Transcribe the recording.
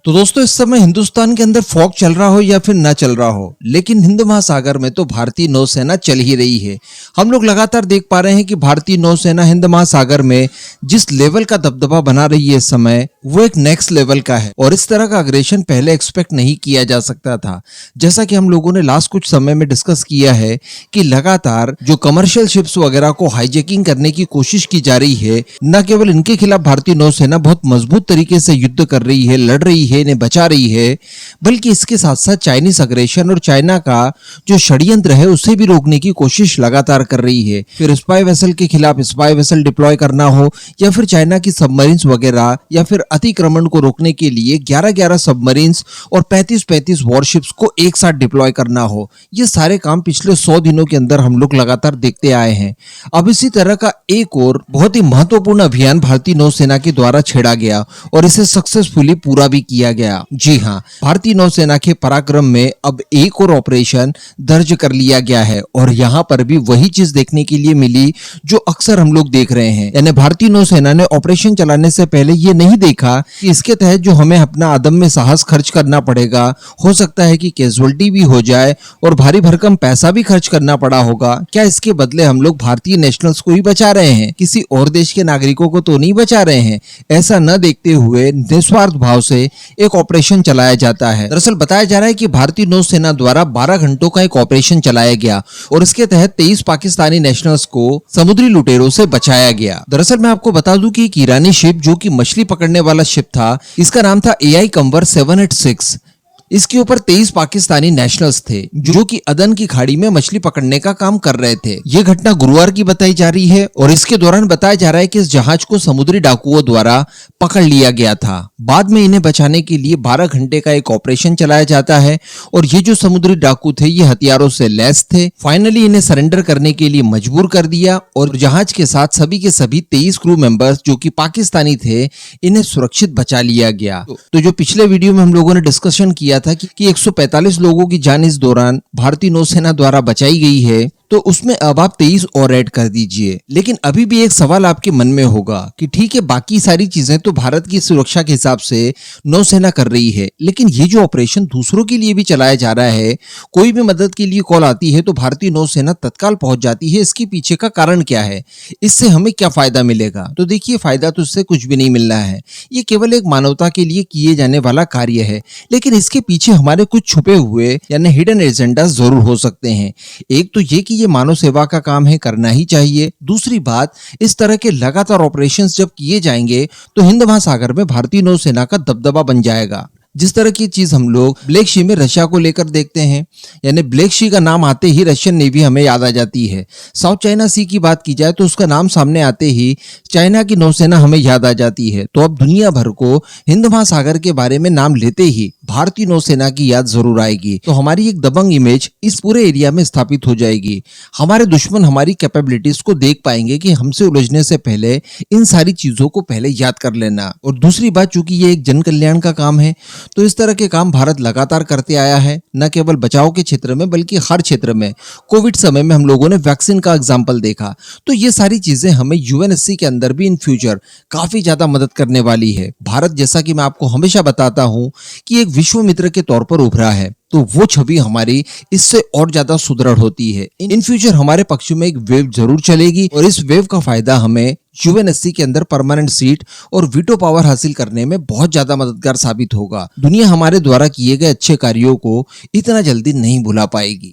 तो दोस्तों इस समय हिंदुस्तान के अंदर फॉग चल रहा हो या फिर ना चल रहा हो, लेकिन हिंद महासागर में तो भारतीय नौसेना चल ही रही है। हम लोग लगातार देख पा रहे हैं कि भारतीय नौसेना हिंद महासागर में जिस लेवल का दबदबा बना रही है इस समय, वो एक नेक्स्ट लेवल का है और इस तरह का अग्रेशन पहले एक्सपेक्ट नहीं किया जा सकता था। जैसा कि हम लोगों ने लास्ट कुछ समय में डिस्कस किया है कि लगातार जो कमर्शियल शिप्स वगैरह को हाईजैकिंग करने की कोशिश की जा रही है, न केवल इनके खिलाफ भारतीय नौसेना बहुत मजबूत तरीके से युद्ध कर रही है, लड़ रही है, इन्हें बचा रही है, बल्कि इसके साथ साथ चाइनीज अग्रेशन और चाइना का जो षड्यंत्र है उसे भी रोकने की कोशिश लगातार कर रही है। फिर स्पाई वेसल के खिलाफ स्पाई वेसल डिप्लॉय करना हो या फिर चाइना की सबमरीन्स वगैरह या फिर अतिक्रमण को रोकने के लिए 11-11 सबमरीन्स और 35-35 वॉरशिप्स को एक साथ डिप्लॉय करना हो, ये सारे काम पिछले 100 दिनों के अंदर हम लोग लगातार देखते आए हैं। अब इसी तरह का एक और बहुत ही महत्वपूर्ण अभियान भारतीय नौसेना के द्वारा छेड़ा गया और इसे सक्सेसफुली पूरा भी किया गया। जी हाँ, भारतीय नौसेना के पराक्रम में अब एक और ऑपरेशन दर्ज कर लिया गया है और यहाँ पर भी वही चीज देखने के लिए मिली जो अक्सर हम लोग देख रहे हैं। यानी भारतीय नौसेना ने ऑपरेशन चलाने से पहले ये नहीं देखा कि इसके तहत जो हमें अपना अदम्य साहस खर्च करना पड़ेगा, हो सकता है कि कैजुअल्टी भी हो जाए और भारी भरकम पैसा भी खर्च करना पड़ा होगा, क्या इसके बदले हम लोग भारतीय नेशनल्स को ही बचा रहे हैं, किसी और देश के नागरिकों को तो नहीं बचा रहे हैं। ऐसा न देखते हुए निस्वार्थ भाव से एक ऑपरेशन चलाया जाता है। दरअसल बताया जा रहा है कि भारतीय नौसेना द्वारा 12 घंटों का एक ऑपरेशन चलाया गया और इसके तहत 23 पाकिस्तानी नेशनल्स को समुद्री लुटेरों से बचाया गया। दरअसल मैं आपको बता दूं कि एक ईरानी शिप जो कि मछली पकड़ने वाला शिप था, इसका नाम था AI कंवर 786। इसके ऊपर 23 पाकिस्तानी नेशनल्स थे जो कि अदन की खाड़ी में मछली पकड़ने का काम कर रहे थे। ये घटना गुरुवार की बताई जा रही है और इसके दौरान बताया जा रहा है कि इस जहाज को समुद्री डाकुओं द्वारा पकड़ लिया गया था। बाद में इन्हें बचाने के लिए 12 घंटे का एक ऑपरेशन चलाया जाता है और ये जो समुद्री डाकू थे ये हथियारों से लैस थे। फाइनली इन्हें सरेंडर करने के लिए मजबूर कर दिया और जहाज के साथ सभी के सभी 23 क्रू मेंबर्स जो कि पाकिस्तानी थे, इन्हें सुरक्षित बचा लिया गया। तो जो पिछले वीडियो में हम लोगों ने डिस्कशन किया था कि 145 लोगों की जान इस दौरान भारतीय नौसेना द्वारा बचाई गई है, तो उसमें अब आप 23 और ऐड कर दीजिए। लेकिन अभी भी एक सवाल आपके मन में होगा कि ठीक है, बाकी सारी चीजें तो भारत की सुरक्षा के हिसाब से नौसेना कर रही है, लेकिन ये जो ऑपरेशन दूसरों के लिए भी चलाया जा रहा है, कोई भी मदद के लिए कॉल आती है तो भारतीय नौसेना तत्काल पहुंच जाती है। इसके पीछे का कारण क्या है, इससे हमें क्या फायदा मिलेगा? तो देखिए, फायदा तो इससे कुछ भी नहीं मिलना है। ये केवल एक मानवता के लिए किए जाने वाला कार्य है, लेकिन इसके पीछे हमारे कुछ छुपे हुए यानी हिडन एजेंडा जरूर हो सकते हैं। एक तो ये कि ये मानव सेवा का काम है, करना ही चाहिए। दूसरी बात, इस तरह के लगातार ऑपरेशंस जब किए जाएंगे तो हिंद महासागर में भारतीय नौसेना का दबदबा बन जाएगा। जिस तरह की चीज हम लोग ब्लैक सी में रशिया को लेकर देखते हैं, यानी ब्लैक सी का नाम आते ही रशियन नेवी हमें याद आ जाती है। साउथ चाइना सी की बात की जाए तो उसका नाम सामने आते ही चाइना की नौसेना हमें याद आ जाती है। तो अब दुनिया भर को हिंद महासागर के बारे में नाम लेते ही भारतीय नौसेना की याद जरूर आएगी। तो हमारी एक दबंग इमेज इस पूरे एरिया में स्थापित हो जाएगी। हमारे दुश्मन हमारी कैपेबिलिटीज को देख पाएंगे कि हमसे उलझने से पहले इन सारी चीजों को पहले याद कर लेना। और दूसरी बात, चूंकि ये एक जन कल्याण का काम है, तो इस तरह के काम भारत लगातार करते आया है, न केवल बचाव के क्षेत्र में बल्कि हर क्षेत्र में। कोविड समय में हम लोगों ने वैक्सीन का एग्जाम्पल देखा। तो ये सारी चीजें हमें UNSC के अंदर भी इन फ्यूचर काफी ज्यादा मदद करने वाली है। भारत, जैसा कि मैं आपको हमेशा बताता हूं, कि एक विश्व मित्र के तौर पर उभरा है, तो वो छवि हमारी इससे और ज्यादा सुदृढ़ होती है। इन फ्यूचर हमारे पक्ष में एक वेव जरूर चलेगी और इस वेव का फायदा हमें UNSC के अंदर परमानेंट सीट और वीटो पावर हासिल करने में बहुत ज्यादा मददगार साबित होगा। दुनिया हमारे द्वारा किए गए अच्छे कार्यों को इतना जल्दी नहीं भुला पाएगी।